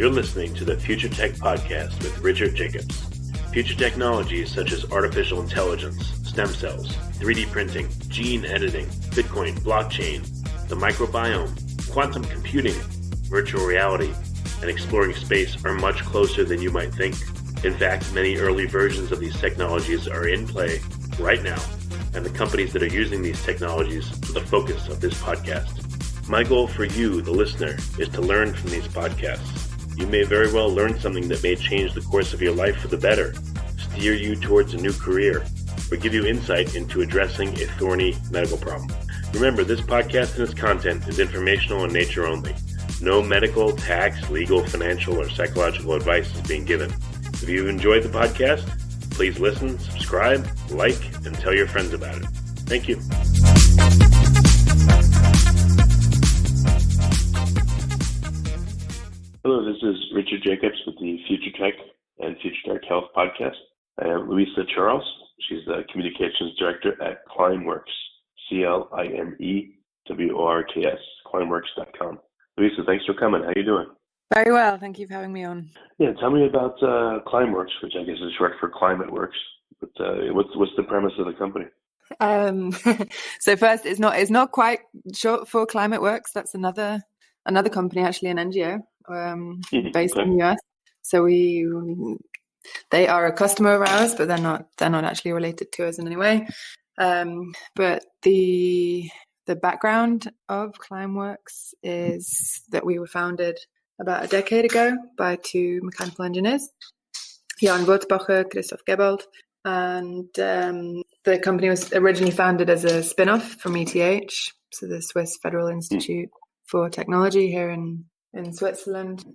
You're listening to the Future Tech Podcast with Richard Jacobs. Future technologies such as artificial intelligence, stem cells, 3D printing, gene editing, Bitcoin, blockchain, the microbiome, quantum computing, virtual reality, and exploring space are much closer than you might think. In fact, many early versions of these technologies are in play right now, and the companies that are using these technologies are the focus of this podcast. My goal for you, the listener, is to learn from these podcasts. You may very well learn something that may change the course of your life for the better, steer you towards a new career, or give you insight into addressing a thorny medical problem. Remember, this podcast and its content is informational in nature only. No medical, tax, legal, financial, or psychological advice is being given. If you've enjoyed the podcast, please listen, subscribe, like, and tell your friends about it. Thank you. Hello, this is Richard Jacobs with the Future Tech and Future Tech Health podcast. I have Louise Charles. She's the Communications Director at Climeworks, CLIMEWORKS, climeworks.com. Louise, thanks for coming. How are you doing? Very well. Thank you for having me on. Yeah, tell me about Climeworks, which I guess is short for Climate Works. But what's the premise of the company? So first, it's not quite short for Climate Works. That's another company, actually, an NGO based in the US. So they are a customer of ours, but they're not actually related to us in any way. But the background of Climeworks is that we were founded about a decade ago by two mechanical engineers, Jan Wurzbacher, Christoph Gebold, and the company was originally founded as a spin-off from ETH, so the Swiss Federal Institute for Technology here in Switzerland.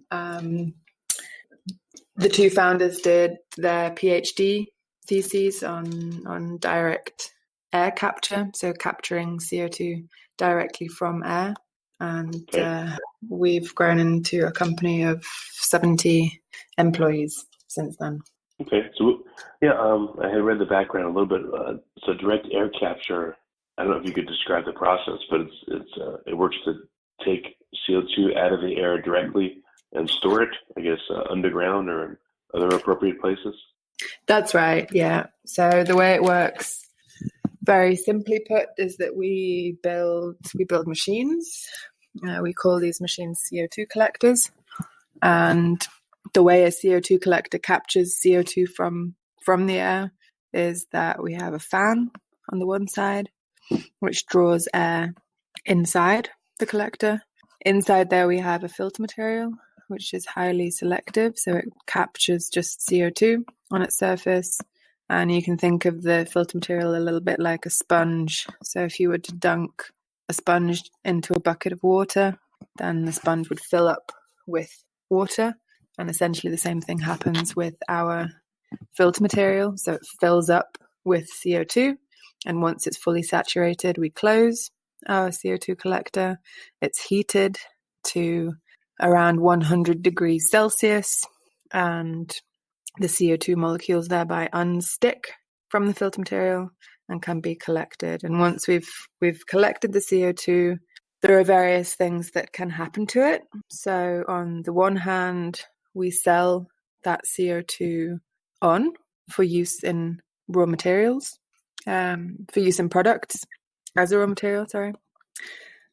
The two founders did their PhD theses on direct air capture, so capturing CO2 directly from air. And we've grown into a company of 70 employees since then. Okay, so I had read the background a little bit. So direct air capture, I don't know if you could describe the process, but it works to take CO2 out of the air directly and store it, I guess, underground or in other appropriate places? That's right, yeah. So the way it works, very simply put, is that we build machines. We call these machines CO2 collectors. And the way a CO2 collector captures CO2 from the air is that we have a fan on the one side, which draws air inside the collector. Inside there we have a filter material, which is highly selective, so it captures just CO2 on its surface. And you can think of the filter material a little bit like a sponge. So if you were to dunk a sponge into a bucket of water, then the sponge would fill up with water. And essentially the same thing happens with our filter material. So it fills up with CO2. And once it's fully saturated, we close our CO2 collector. It's heated to around 100 degrees Celsius, and the CO2 molecules thereby unstick from the filter material and can be collected. And once we've collected the CO2, there are various things that can happen to it. So on the one hand, we sell that CO2 on for use in raw materials, for use in products as a raw material,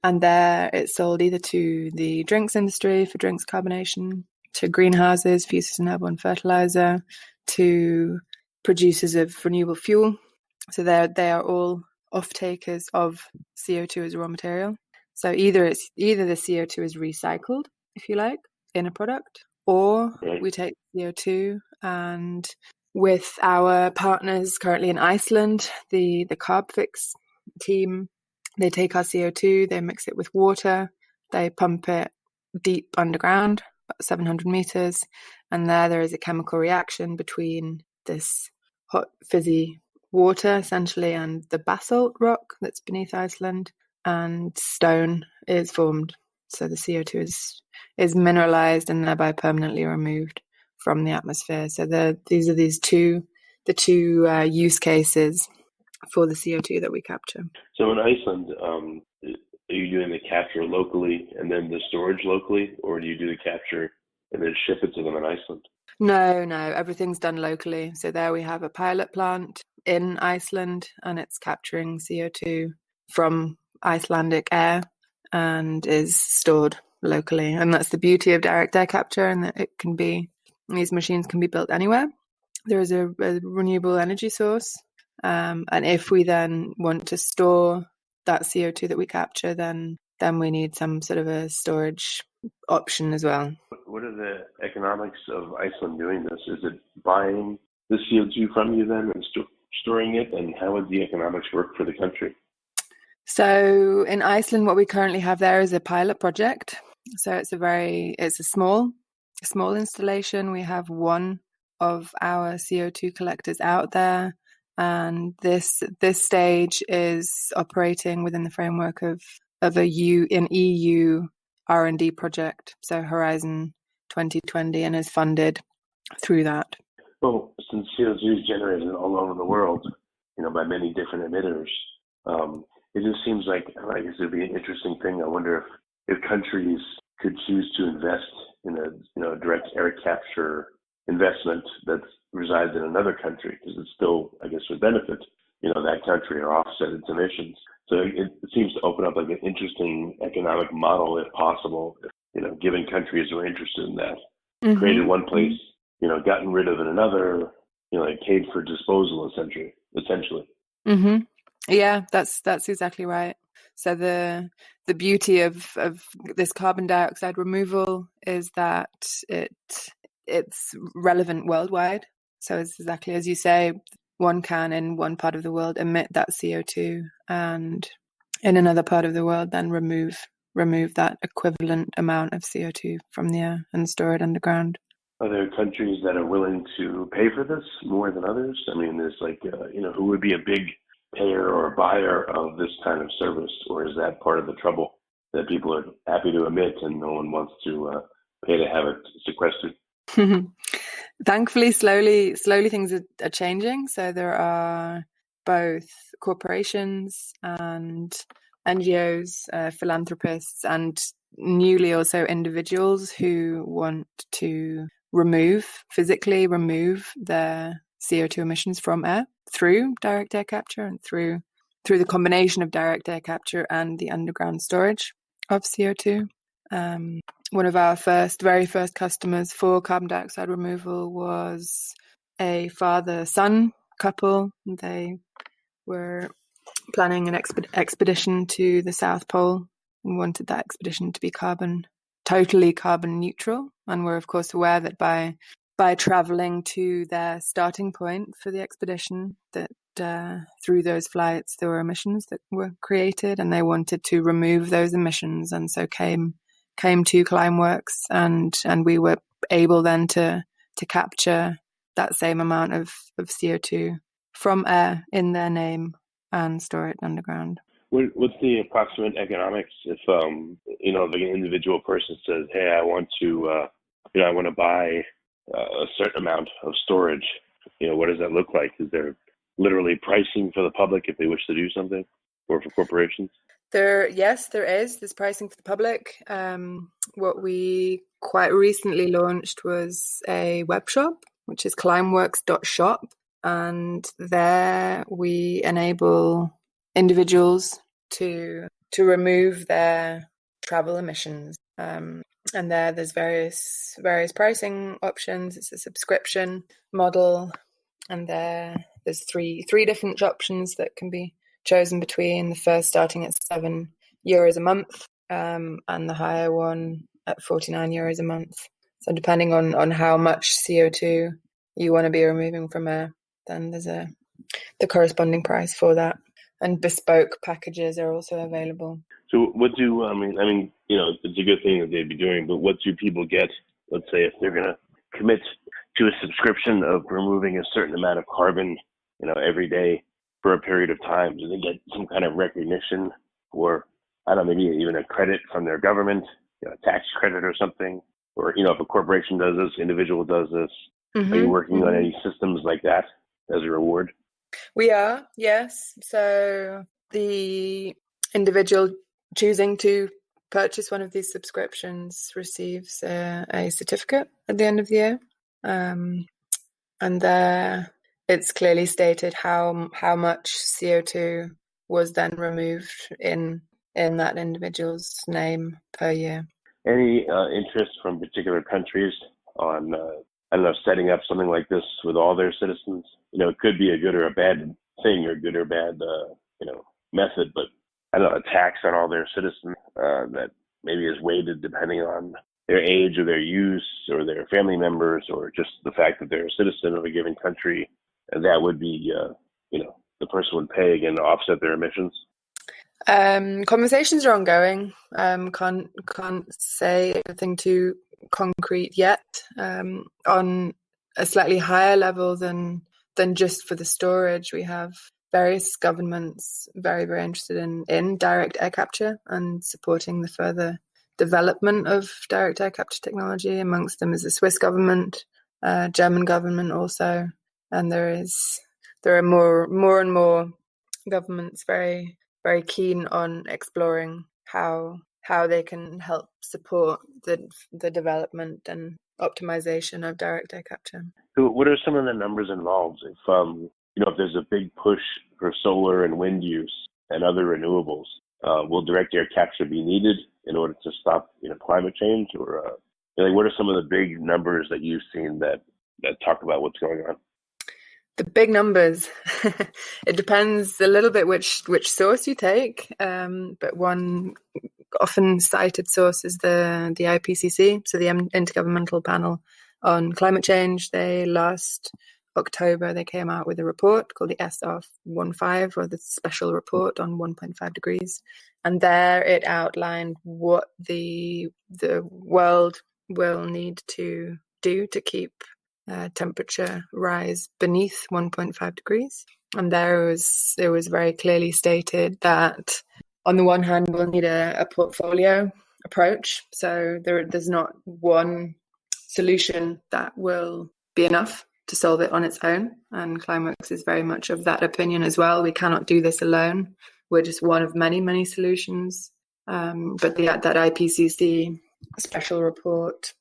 And there it's sold either to the drinks industry for drinks carbonation, to greenhouses for use as an airborne fertilizer, to producers of renewable fuel. So they are all off-takers of CO2 as a raw material. So either the CO2 is recycled, if you like, in a product, or we take CO2 and with our partners currently in Iceland, the CarbFix team, they take our CO2, they mix it with water, they pump it deep underground, about 700 meters, and there is a chemical reaction between this hot, fizzy water, essentially, and the basalt rock that's beneath Iceland, and stone is formed. So the CO2 is mineralized and thereby permanently removed from the atmosphere. So these are the two use cases for the CO2 that we capture. So in Iceland, are you doing the capture locally and then the storage locally, or do you do the capture and then ship it to them in Iceland? No, everything's done locally. So there we have a pilot plant in Iceland, and it's capturing CO2 from Icelandic air and is stored locally. And that's the beauty of direct air capture, and that these machines can be built anywhere. There is a renewable energy source. And if we then want to store that CO2 that we capture, then we need some sort of a storage option as well. What are the economics of Iceland doing this? Is it buying the CO2 from you then and storing it? And how would the economics work for the country? So in Iceland, what we currently have there is a pilot project. So it's a small installation. We have one of our CO2 collectors out there, and this stage is operating within the framework of an EU R&D project, so Horizon 2020, and is funded through that. Well, since CO2 is generated all over the world, by many different emitters, it just seems like, I guess it'd be an interesting thing. I wonder if countries could choose to invest in a direct air capture investment that resides in another country, because it still, I guess, would benefit, that country or offset its emissions. So it seems to open up like an interesting economic model, if possible, if, given countries who are interested in that. Mm-hmm. Created one place, gotten rid of in another, it paid for disposal, essentially. Mm-hmm. Yeah, that's exactly right. So the beauty of this carbon dioxide removal is that it's relevant worldwide. So it's exactly as you say, one can in one part of the world emit that CO2, and in another part of the world then remove that equivalent amount of CO2 from the air and store it underground. Are there countries that are willing to pay for this more than others? I mean, there's who would be a big payer or buyer of this kind of service, or is that part of the trouble that people are happy to emit and no one wants to pay to have it sequestered? Thankfully, slowly things are changing. So there are both corporations and NGOs, philanthropists, and newly also individuals who want to physically remove their CO2 emissions from air through direct air capture and through the combination of direct air capture and the underground storage of CO2. One of our very first customers for carbon dioxide removal was a father-son couple. They were planning an expedition to the South Pole and wanted that expedition to be totally carbon neutral. And we're of course aware that by traveling to their starting point for the expedition, that through those flights there were emissions that were created, and they wanted to remove those emissions, and so came to Climeworks, and we were able then to capture that same amount of CO2 from air in their name and store it underground. What's the approximate economics if like an individual person says, hey, I want to buy a certain amount of storage? What does that look like? Is there literally pricing for the public if they wish to do something, or for corporations? There is. There's pricing for the public. What we quite recently launched was a web shop, which is Climeworks.shop, and there we enable individuals to remove there's various pricing options. It's a subscription model, and there's three different options that can be chosen between. The first starting at €7 a month, and the higher one at €49 a month. So depending on how much CO2 you want to be removing from air, then there's the corresponding price for that. And bespoke packages are also available. So what do, it's a good thing that they'd be doing, but what do people get, let's say, if they're going to commit to a subscription of removing a certain amount of carbon, every day for a period of time? Do they get some kind of recognition, or, I don't know, maybe even a credit from their government, a tax credit or something? Or, if a corporation does this, individual does this, are you working on any systems like that as a reward? We are, yes. So the individual choosing to purchase one of these subscriptions receives a certificate at the end of the year. And there it's clearly stated how much CO2 was then removed in that individual's name per year. Any interest from particular countries on, setting up something like this with all their citizens? It could be a good or a bad thing, or good or bad, method, but a tax on all their citizens that maybe is weighted depending on their age or their use or their family members, or just the fact that they're a citizen of a given country, and that would be, the person would pay again to offset their emissions. Conversations are ongoing. Can't say anything too concrete yet. On a slightly higher level than just for the storage, we have various governments very, very interested in direct air capture and supporting the further development of direct air capture technology. Amongst them is the Swiss government, German government also, and there are more and more governments very, very keen on exploring how they can help support the development and optimization of direct air capture. So what are some of the numbers involved? If there's a big push for solar and wind use and other renewables, will direct air capture be needed in order to stop climate change? Or what are some of the big numbers that you've seen that talk about what's going on? The big numbers, it depends a little bit which source you take, but one often cited source is the IPCC, so the Intergovernmental Panel on Climate Change. Last October they came out with a report called the SR15, or the Special Report on 1.5 degrees, and there it outlined what the world will need to do to keep temperature rise beneath 1.5 degrees. And there was very clearly stated that on the one hand we'll need a portfolio approach, so there's not one solution that will be enough to solve it on its own, and Climeworks is very much of that opinion as well. We cannot do this alone. We're just one of many solutions, but that IPCC special report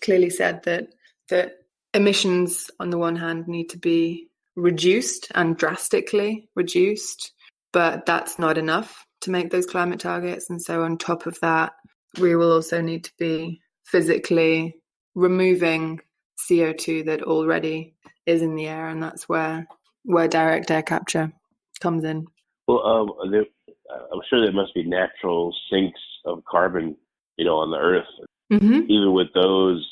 clearly said that emissions on the one hand need to be reduced and drastically reduced, but that's not enough to make those climate targets. And so on top of that, we will also need to be physically removing CO2 that already is in the air, and that's where direct air capture comes in. Well, I'm sure there must be natural sinks of carbon, on the Earth. Mm-hmm. Even with those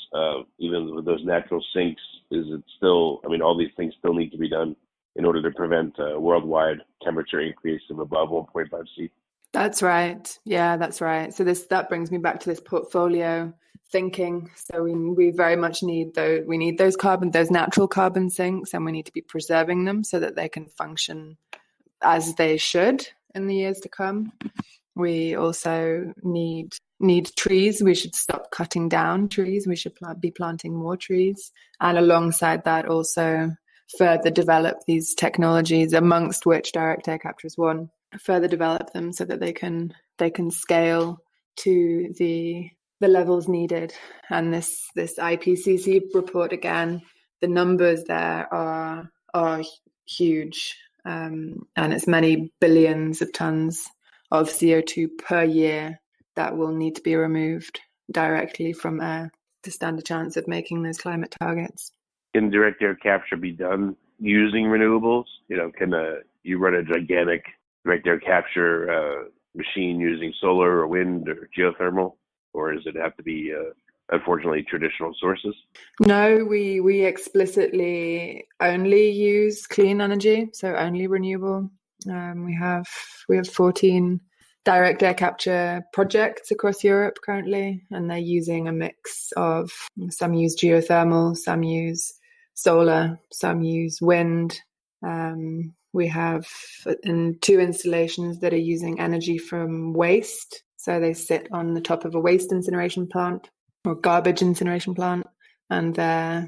natural sinks, is it still? All these things still need to be done in order to prevent worldwide temperature increase of above 1.5 C. That's right. Yeah, that's right. So that brings me back to this portfolio thinking. So we very much need those natural carbon sinks, and we need to be preserving them so that they can function as they should in the years to come. We also need trees. We should stop cutting down trees. We should be planting more trees, and alongside that also further develop these technologies, amongst which direct air capture is one. Further develop them so that they can scale to the levels needed. And this IPCC report, again, the numbers there are huge, and it's many billions of tons of CO2 per year that will need to be removed directly from air to stand a chance of making those climate targets. Can direct air capture be done using renewables? Can you run a gigantic direct air capture machine using solar or wind or geothermal, or does it have to be unfortunately traditional sources? No, we explicitly only use clean energy, so only renewable. We have 14 direct air capture projects across Europe currently, and they're using a mix of, some use geothermal, some use solar, some use wind. We have 2 installations that are using energy from waste. So they sit on the top of a waste incineration plant or garbage incineration plant, and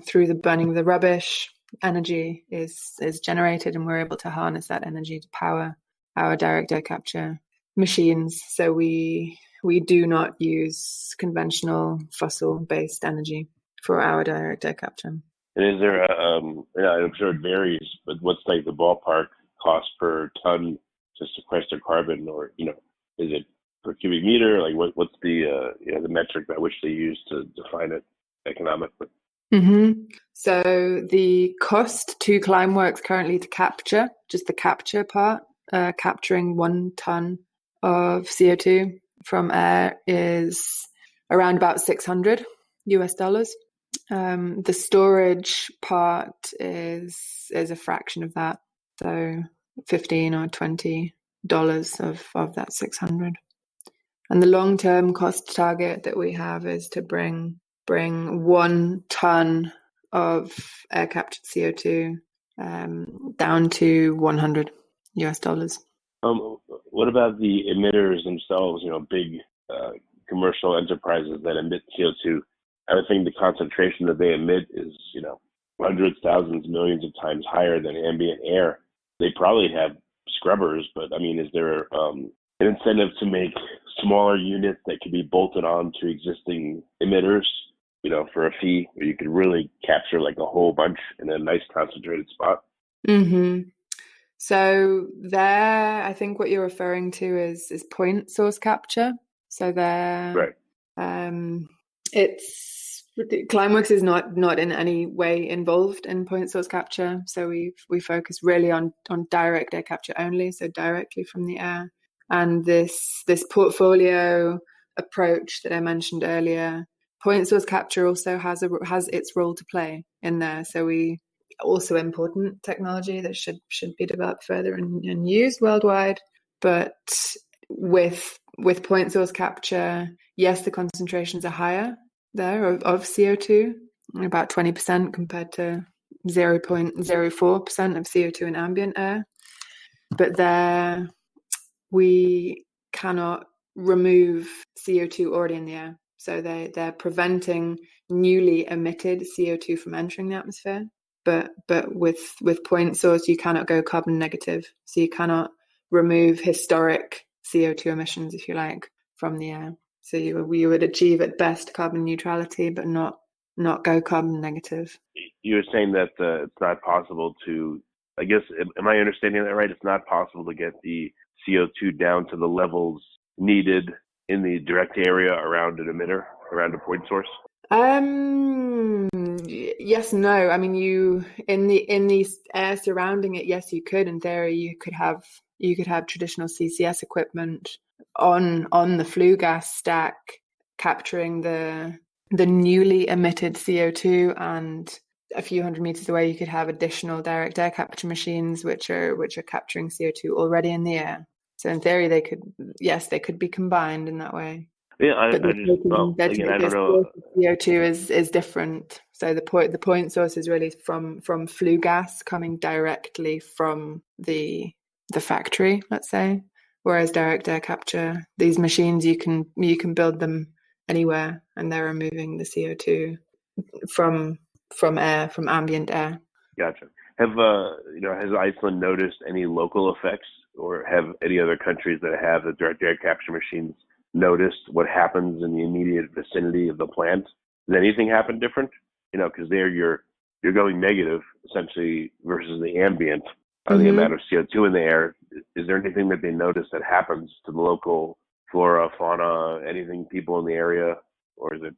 through the burning of the rubbish, energy is generated, and we're able to harness that energy to power our direct air capture machines. So we we do not use conventional fossil-based energy for our direct air capture. And is there I'm sure it varies, but what's like the ballpark cost per ton to sequester carbon, or, is it per cubic meter? Like what's the the metric by which they use to define it economically? Mm-hmm. So the cost to Climeworks currently to capture, just the capture part, capturing 1 ton of CO2 from air is around about $600. The storage part is a fraction of that, so $15 or $20 of that 600. And the long-term cost target that we have is to bring 1 ton of air captured CO2 down to $100. What about the emitters themselves? Big commercial enterprises that emit CO2. I would think the concentration that they emit is, hundreds, thousands, millions of times higher than ambient air. They probably have scrubbers, but I mean, is there an incentive to make smaller units that can be bolted on to existing emitters, for a fee, where you could really capture like a whole bunch in a nice concentrated spot? Mm-hmm. So there, I think what you're referring to is point source capture. So there, right. Climeworks is not in any way involved in point source capture. So we focus really on direct air capture only, so directly from the air. And this portfolio approach that I mentioned earlier, point source capture also has its role to play in there. So we also important technology that should be developed further and used worldwide. But with point source capture, yes, the concentrations are higher there of CO2, about 20% compared to 0.04% of CO2 in ambient air. But there, we cannot remove CO2 already in the air. So they're preventing newly emitted CO2 from entering the atmosphere. But with point source, you cannot go carbon negative. So you cannot remove historic CO2 emissions, if you like, from the air. So you would achieve at best carbon neutrality, but not go carbon negative. You were saying that it's not possible to, I guess, am I understanding that right? It's not possible to get the CO2 down to the levels needed in the direct area around an emitter, around a point source? Yes, no. I mean, you in the air surrounding it, yes, you could. In theory, you could have traditional CCS equipment on the flue gas stack capturing the newly emitted CO2, and a few hundred meters away you could have additional direct air capture machines which are capturing CO2 already in the air. So in theory they could be combined in that way. Yeah, I don't know. CO2 is different. So the point source is really from flue gas coming directly from the factory, let's say. Whereas direct air capture, these machines you can build them anywhere, and they're removing the CO2 from air, from ambient air. Gotcha. Has Iceland noticed any local effects, or have any other countries that have the direct air capture machines noticed what happens in the immediate vicinity of the plant? Does anything happen different? Because there you're going negative essentially versus the ambient on the amount of CO2 in the air. Is there anything that they notice that happens to the local flora, fauna, anything, people in the area, or is it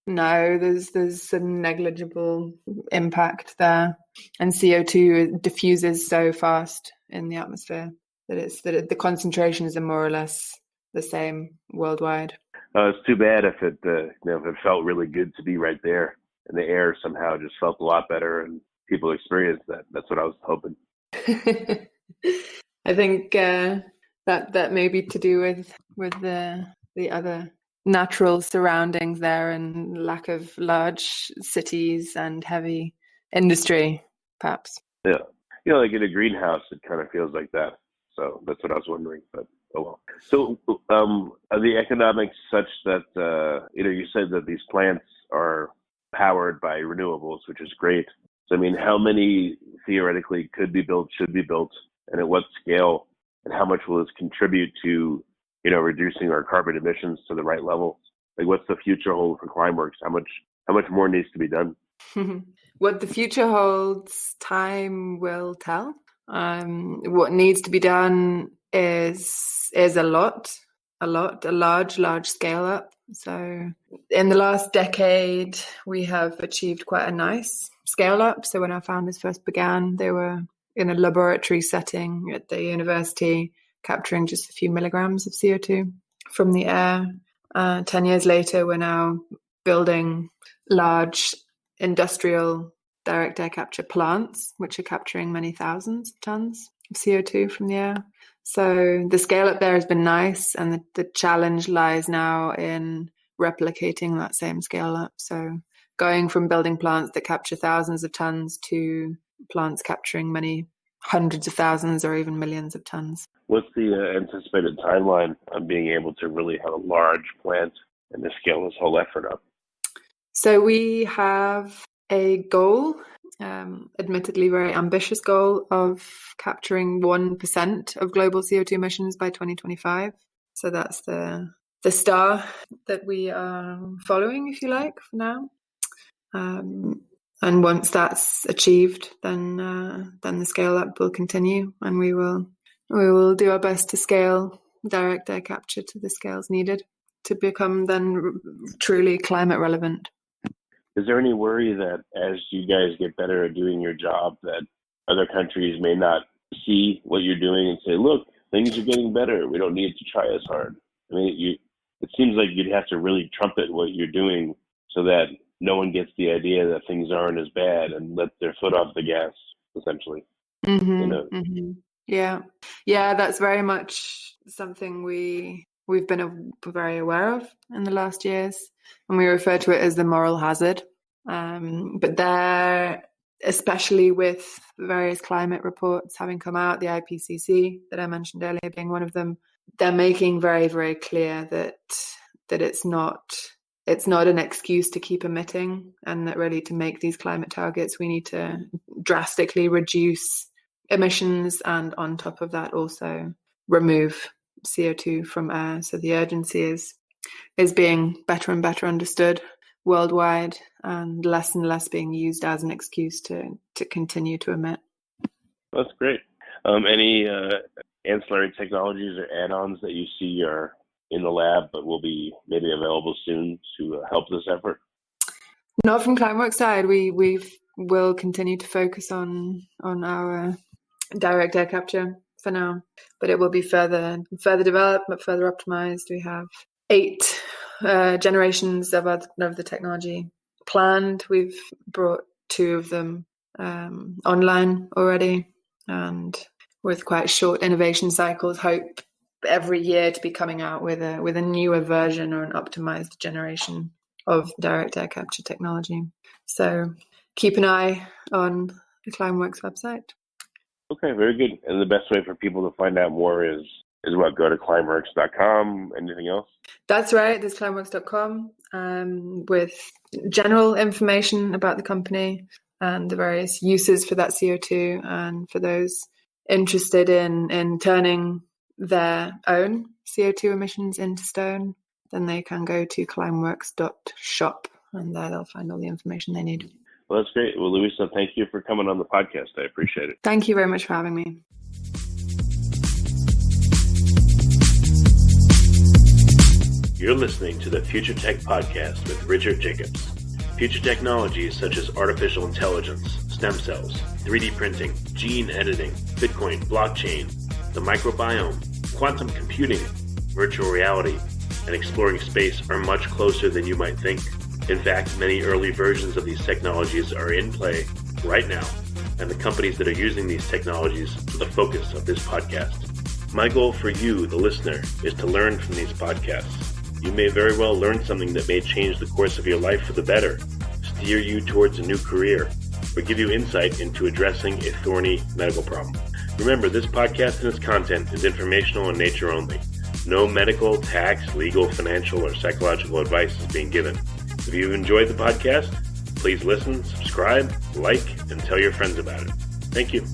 No, there's some negligible impact there, and CO2 diffuses so fast in the atmosphere that the concentrations are more or less the same worldwide. It's too bad if it felt really good to be right there, and the air somehow just felt a lot better, and people experienced that. That's what I was hoping. I think that may be to do with the other natural surroundings there and lack of large cities and heavy industry, perhaps. Yeah, like in a greenhouse, it kind of feels like that. So that's what I was wondering. But oh well. So are the economics such that you said that these plants are powered by renewables, which is great. So I mean, how many theoretically could be built, should be built, and at what scale, and how much will this contribute to reducing our carbon emissions to the right level? Like, what's the future hold for Climeworks? How much more needs to be done? What the future holds, time will tell. What needs to be done is a large scale up. So in the last decade, we have achieved quite a nice scale up. So when our founders first began, they were in a laboratory setting at the university, capturing just a few milligrams of CO2 from the air. 10 years later, we're now building large industrial direct air capture plants, which are capturing many thousands of tons of CO2 from the air. So the scale up there has been nice, and the challenge lies now in replicating that same scale up. So going from building plants that capture thousands of tons to plants capturing many hundreds of thousands or even millions of tons. What's the anticipated timeline on being able to really have a large plant and to scale this whole effort up? So we have a goal, admittedly very ambitious goal, of capturing 1% of global CO2 emissions by 2025. So that's the star that we are following, if you like, for now. And once that's achieved, then the scale up will continue, and we will do our best to scale direct air capture to the scales needed to become then truly climate relevant. Is there any worry that as you guys get better at doing your job, that other countries may not see what you're doing and say, look, things are getting better, we don't need to try as hard? I mean, it seems like you'd have to really trumpet what you're doing so that no one gets the idea that things aren't as bad and let their foot off the gas, essentially. Yeah, that's very much something we've been very aware of in the last years, and we refer to it as the moral hazard. But there, especially with various climate reports having come out, the IPCC that I mentioned earlier being one of them, they're making very, very clear that it's not an excuse to keep emitting, and that really to make these climate targets, we need to drastically reduce emissions, and on top of that also remove CO2 from air. So the urgency is being better and better understood worldwide, and less being used as an excuse to continue to emit. That's great. Any ancillary technologies or add-ons that you see are in the lab but will be maybe available soon to help this effort? Not from Climeworks side. We will continue to focus on our direct air capture for now, but it will be further developed, but further optimized. We have 8 generations of the technology planned. We've brought 2 of them online already, and with quite short innovation cycles, hope every year to be coming out with a newer version or an optimized generation of direct air capture technology. So keep an eye on the Climeworks website. Okay, very good. And the best way for people to find out more is what? Go to climeworks.com. Anything else? That's right. There's climeworks.com with general information about the company and the various uses for that CO2. And for those interested in turning their own CO2 emissions into stone, then they can go to climeworks.shop, and there they'll find all the information they need. Well, that's great. Well, Louisa, thank you for coming on the podcast. I appreciate it. Thank you very much for having me. You're listening to the Future Tech Podcast with Richard Jacobs. Future technologies such as artificial intelligence, stem cells, 3D printing, gene editing, Bitcoin, blockchain, the microbiome, quantum computing, virtual reality, and exploring space are much closer than you might think. In fact, many early versions of these technologies are in play right now, and the companies that are using these technologies are the focus of this podcast. My goal for you, the listener, is to learn from these podcasts. You may very well learn something that may change the course of your life for the better, steer you towards a new career, or give you insight into addressing a thorny medical problem. Remember, this podcast and its content is informational in nature only. No medical, tax, legal, financial, or psychological advice is being given. If you enjoyed the podcast, please listen, subscribe, like, and tell your friends about it. Thank you.